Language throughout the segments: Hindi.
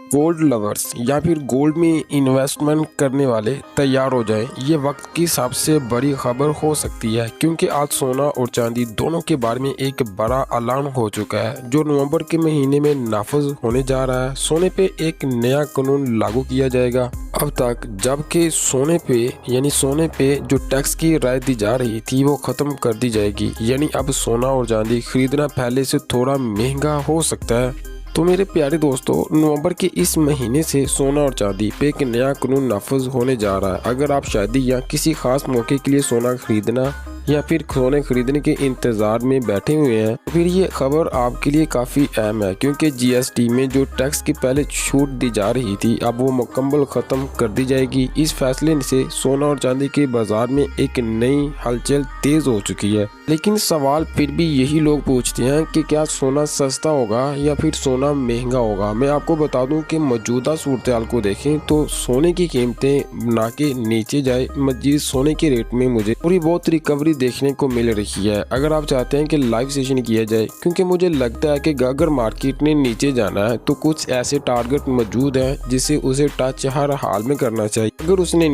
गोल्ड लवर्स या फिर गोल्ड में इन्वेस्टमेंट करने वाले तैयार हो जाएं। ये वक्त की सबसे बड़ी खबर हो सकती है, क्योंकि आज सोना और चांदी दोनों के बारे में एक बड़ा ऐलान हो चुका है जो नवंबर के महीने में नाफिज होने जा रहा है। सोने पे एक नया कानून लागू किया जाएगा। अब तक जबकि सोने पे जो टैक्स की राय दी जा रही थी वो खत्म कर दी जाएगी, यानी अब सोना और चांदी खरीदना पहले से थोड़ा महंगा हो सकता है। तो मेरे प्यारे दोस्तों, नवंबर के इस महीने से सोना और चांदी पे एक नया कानून नाफिज होने जा रहा है। अगर आप शादी या किसी खास मौके के लिए सोना खरीदना या फिर सोने खरीदने के इंतजार में बैठे हुए हैं, तो फिर ये खबर आपके लिए काफ़ी अहम है, क्योंकि जीएसटी में जो टैक्स की पहले छूट दी जा रही थी अब वो मुकम्मल ख़त्म कर दी जाएगी। इस फैसले से सोना और चांदी के बाजार में एक नई हलचल तेज़ हो चुकी है। लेकिन सवाल फिर भी यही लोग पूछते हैं कि क्या सोना सस्ता होगा या फिर सोना महंगा होगा। मैं आपको बता दूं कि मौजूदा सूरत हाल को देखें तो सोने की कीमतें ना के नीचे जाए, मजीद सोने के रेट में मुझे थोड़ी बहुत रिकवरी देखने को मिल रही है। अगर आप चाहते हैं कि लाइव सेशन किया जाए, क्योंकि मुझे लगता है कि अगर मार्केट ने नीचे जाना है तो कुछ ऐसे टारगेट मौजूद हैं जिसे उसे टच हर हाल में करना चाहिए। अगर उसने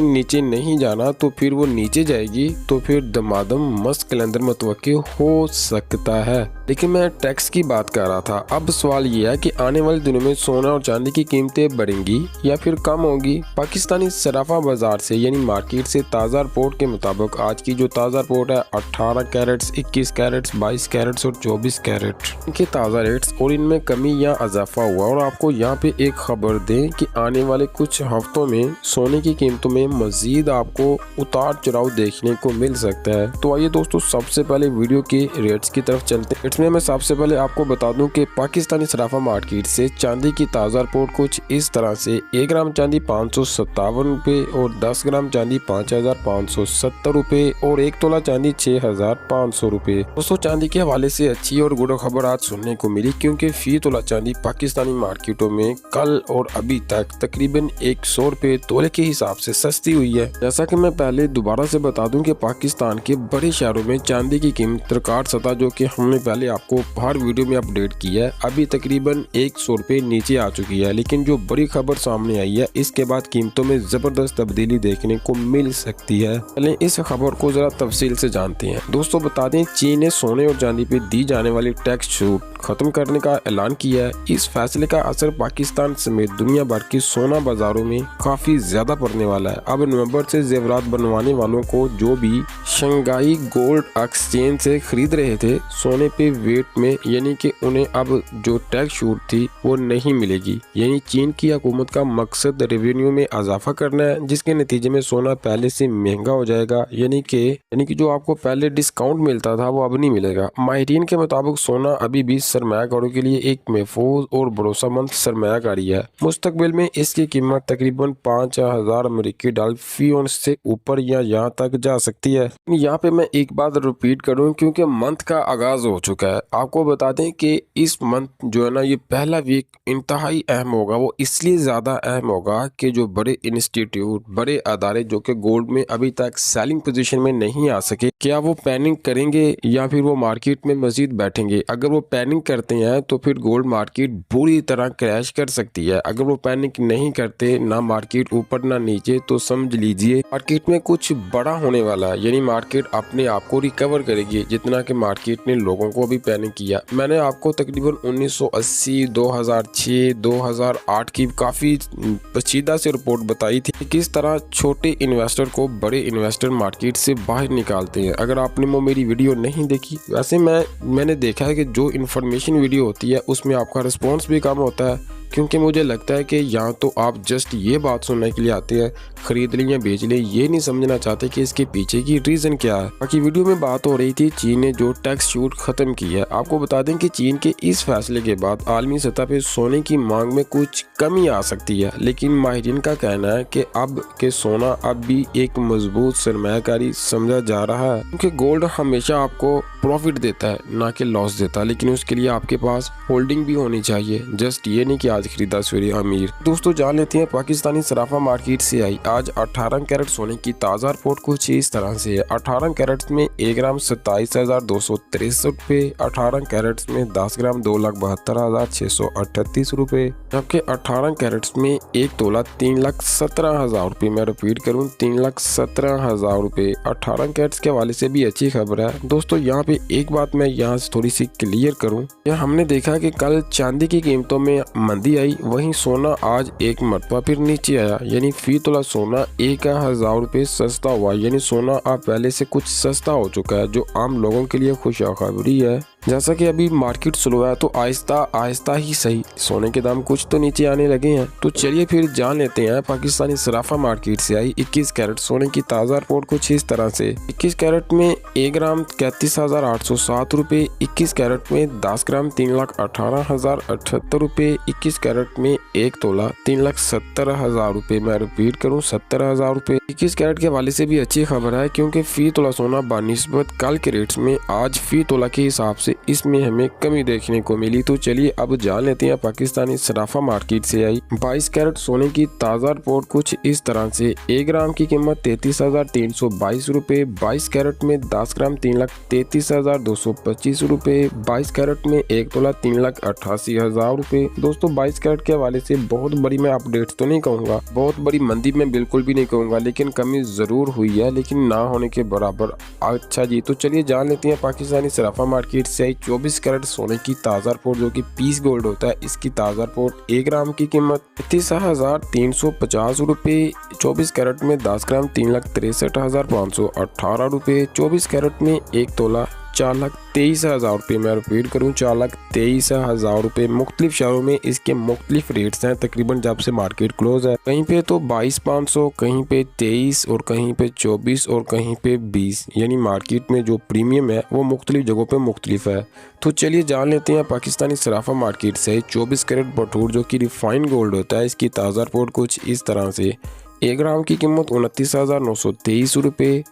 नीचे नहीं जाना तो फिर वो नीचे जाएगी, तो फिर दमादम मस्त कैलेंडर मुतवक्की हो सकता है। लेकिन मैं टैक्स की बात कर रहा था। अब सवाल ये है कि आने वाले दिनों में सोना और चांदी की कीमतें बढ़ेंगी या फिर कम होंगी। पाकिस्तानी सराफा बाजार से यानी मार्केट से ताज़ा रिपोर्ट के मुताबिक आज की जो ताज़ा रिपोर्ट है 18 कैरेट्स, 21 कैरेट्स, 22 कैरेट्स और 24 कैरेट इनके ताज़ा रेट्स और इनमें कमी या इजाफा हुआ। और आपको यहाँ पे एक खबर दें कि आने वाले कुछ हफ्तों में सोने की कीमतों में मजीद आपको उतार चढ़ाव देखने को मिल सकता है। तो आइए दोस्तों, सबसे पहले वीडियो के रेट्स की तरफ चलते हैं। इसमें मैं सबसे पहले आपको बता दूं कि पाकिस्तानी सराफा मार्केट से चांदी की ताज़ा रिपोर्ट कुछ इस तरह से 1 ग्राम चांदी 557 रुपये और 10 ग्राम चांदी 5570 रुपये और 1 तोला चांदी 6500 रुपये। दोस्तों, चांदी के हवाले से अच्छी और गुड खबर आज सुनने को मिली, क्योंकि फी तोला चांदी पाकिस्तानी मार्केटों में कल और अभी तक तकरीबन 100 रुपये तोले के हिसाब से सस्ती हुई है। जैसा कि मैं पहले दोबारा से बता दूं कि पाकिस्तान के बड़े शहरों में चांदी की कीमत रिकॉर्ड सतह, जो कि हमने पहले आपको हर वीडियो में अपडेट किया है, अभी तकरीबन 100 रुपये नीचे आ चुकी है। लेकिन जो बड़ी खबर सामने आई है, इसके बाद कीमतों में जबरदस्त तब्दीली देखने को मिल सकती है। चलें इस खबर को जरा तफसील से जानते हैं। दोस्तों, बता दें, चीन ने सोने और चांदी पे दी जाने वाली टैक्स छूट खत्म करने का ऐलान किया है। इस फैसले का असर पाकिस्तान समेत दुनिया भर के सोना बाजारों में काफी ज्यादा पड़ने वाला है। अब नवंबर से जेवरात बनवाने वालों को जो भी शंघाई गोल्ड एक्सचेंज से खरीद रहे थे सोने पे वेट में, यानी कि उन्हें अब जो टैक्स छूट थी वो नहीं मिलेगी। यानी चीन की हुकूमत का मकसद रेवेन्यू में इजाफा करना है, जिसके नतीजे में सोना पहले से महंगा हो जाएगा। यानी कि जो आपको पहले डिस्काउंट मिलता था वो अब नहीं मिलेगा। माहिरीन के मुताबिक सोना अभी भी सरमायाकारों के लिए एक महफूज और भरोसेमंद सरमायाकारी है। मुस्तकबिल में इसकी कीमत तकरीबन 5000 अमेरिकी डॉलर फी औंस से ऊपर या यहाँ तक जा सकती है। यहाँ पे मैं एक बात रिपीट करूँ, क्योंकि मंथ का आगाज हो चुका है। आपको बता दें कि इस मंथ जो है ना, ये पहला वीक इंतहाई अहम होगा। वो इसलिए ज़्यादा अहम होगा कि जो बड़े इंस्टीट्यूट, बड़े अदारे जो कि गोल्ड में अभी तक सेलिंग पोजीशन में नहीं आ सके, क्या वो पैनिक करेंगे या फिर वो मार्केट में मजीद बैठेंगे। अगर वो पैनिक करते हैं तो फिर गोल्ड मार्केट बुरी तरह क्रैश कर सकती है। अगर वो पैनिक नहीं करते, ना मार्केट ऊपर ना नीचे, तो समझ लीजिए मार्केट में कुछ बड़ा होने वाला है। यानी मार्केट अपने आप को रिकवर करेगी, जितना कि मार्केट ने लोगों को अभी पैनिक किया। मैंने आपको तकरीबन 1980, 2006, 2008 की काफी पेचीदा से रिपोर्ट बताई थी कि किस तरह छोटे इन्वेस्टर को बड़े इन्वेस्टर मार्केट से बाहर निकालते हैं। अगर आपने वो मेरी वीडियो नहीं देखी, वैसे मैंने देखा है कि जो इन्फॉर्मेशन वीडियो होती है उसमें आपका रिस्पॉन्स भी कम होता है, क्योंकि मुझे लगता है कि यहाँ तो आप जस्ट ये बात सुनने के लिए आते हैं, खरीद लें या बेच लें, ये नहीं समझना चाहते कि इसके पीछे की रीज़न क्या है। बाकी वीडियो में बात हो रही थी चीन ने जो टैक्स छूट खत्म की है। आपको बता दें कि चीन के इस फैसले के बाद आलमी सतह पे सोने की मांग में कुछ कमी आ सकती है। लेकिन माहिरीन का कहना है कि अब के सोना अब भी एक मजबूत सरमायाकारी समझा जा रहा है, क्योंकि गोल्ड हमेशा आपको प्रॉफिट देता है, ना कि लॉस देता। लेकिन उसके लिए आपके पास होल्डिंग भी होनी चाहिए। जस्ट ये नहीं कि आज खरीदा सूर्य अमीर। दोस्तों जान लेते हैं पाकिस्तानी सराफा मार्केट से आई आज 18 कैरेट सोने की ताज़ा रिपोर्ट कुछ इस तरह से है। 18 कैरेट में 1 ग्राम 27,263 रुपये, 18 कैरेट में 10 ग्राम 2,72,638 रुपये, जबकि 18 कैरेट में 1 तोला 3,17,000 रुपये। मैं रिपीट करूँ 3,17,000 रुपये। 18 कैरेट के हवाले से भी अच्छी खबर है। दोस्तों यहाँ पे एक बात मैं यहाँ से थोड़ी सी क्लियर करूँ, यह हमने देखा कि कल चांदी की कीमतों में मंदी आई, वहीं सोना आज एक मरतबा फिर नीचे आया, यानी फी तोला सोना 1,000 रुपये सस्ता हुआ, यानी सोना अब पहले से कुछ सस्ता हो चुका है, जो आम लोगों के लिए खुशखबरी है। जैसा कि अभी मार्केट स्लो है तो आहिस्ता आहिस्ता ही सही सोने के दाम कुछ तो नीचे आने लगे हैं। तो चलिए फिर जान लेते हैं पाकिस्तानी सराफा मार्केट से आई 21 कैरेट सोने की ताज़ा रिपोर्ट कुछ इस तरह से। 21 कैरेट में 1 ग्राम 33,807 रुपये, 21 कैरेट में 10 ग्राम 3,18,078 रुपये, 21 कैरेट में 1 तोला 3,70,000 रुपये। मैं रिपीट करूँ 70,000 रुपये। 21 कैरेट के हवाले से भी अच्छी खबर है, क्योंकि फी तोला सोना बानिस्बत कल के रेट्स में आज फी तोला के हिसाब से इसमें हमें कमी देखने को मिली। तो चलिए अब जान लेते हैं पाकिस्तानी सराफा मार्केट से आई 22 कैरेट सोने की ताज़ा रिपोर्ट कुछ इस तरह से। 1 ग्राम की कीमत 33,322 रुपये, 22 कैरेट में 10 ग्राम 3,33,225 रुपये, 22 कैरेट में 1 तोला 3,88,000 रुपये। दोस्तों 22 कैरेट के हवाले से बहुत बड़ी मैं अपडेट तो नहीं कहूँगा, बहुत बड़ी मंदी में बिल्कुल भी नहीं कहूँगा, लेकिन कमी ज़रूर हुई है, लेकिन ना होने के बराबर। अच्छा जी, तो चलिए जान लेते हैं पाकिस्तानी सराफा मार्केट से 24 कैरेट सोने की ताज़ा रिपोर्ट, जो कि पीस गोल्ड होता है, इसकी ताज़ा रिपोर्ट 1 ग्राम की कीमत 33,350 रुपये, 24 कैरेट में 10 ग्राम 3,63,518 रुपये, 24 कैरेट में 1 तोला 4,23,000 रुपये। मैं रिपीट करूँ 4,23,000 रुपये। मुख्तलिफ शहरों में इसके मुख्तलिफ रेट्स हैं तकरीबन जब से मार्केट क्लोज है। कहीं पे तो 22,500, कहीं पे 23 और कहीं पे 24 और कहीं पे 20, यानी मार्केट में जो प्रीमियम है वो मुख्तलिफ जगहों पे मुख्तलिफ है। तो चलिए जान लेते हैं पाकिस्तानी सराफा मार्केट से 24 कैरेट बटूर, जो कि रिफाइंड गोल्ड होता है, इसकी ताज़ा रिपोर्ट कुछ इस तरह से। 1 ग्राम की कीमत 29,923 रुपये,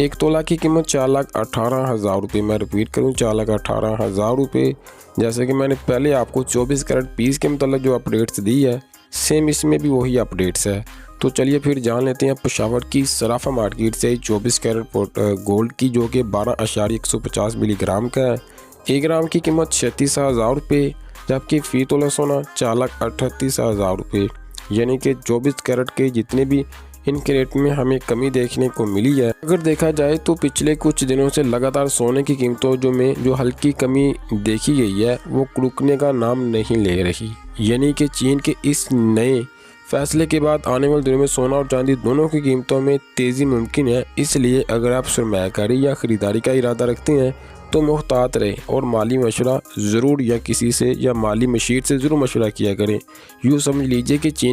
1 तोला की कीमत 4,18,000 रुपये। मैं रिपीट करूँ 4,18,000 रुपये। जैसे कि मैंने पहले आपको 24 कैरेट पीस के मतलब जो अपडेट्स दी है, सेम इसमें भी वही अपडेट्स है। तो चलिए फिर जान लेते हैं पेशावर की सराफा मार्केट से 24 कैरेट गोल्ड की, जो कि 12.150 मिलीग्राम का है। 1 ग्राम की कीमत 36,000 रुपये, जबकि फी तोला सोना 4,38,000 रुपये, यानी कि 24 कैरेट के जितने भी इनके रेट में हमें कमी देखने को मिली है। अगर देखा जाए तो पिछले कुछ दिनों से लगातार सोने की कीमतों जो हल्की कमी देखी गई है, वो रुकने का नाम नहीं ले रही, यानी कि चीन के इस नए फैसले के बाद आने वाले दिनों में सोना और चांदी दोनों की कीमतों में तेज़ी मुमकिन है। इसलिए अगर आप सरमायाकारी या ख़रीदारी का इरादा रखते हैं तो मुहतात रहें और माली मशवरा ज़रूर या किसी से या माली मशीर से ज़रूर मशवरा किया करें। यूँ समझ लीजिए कि चीन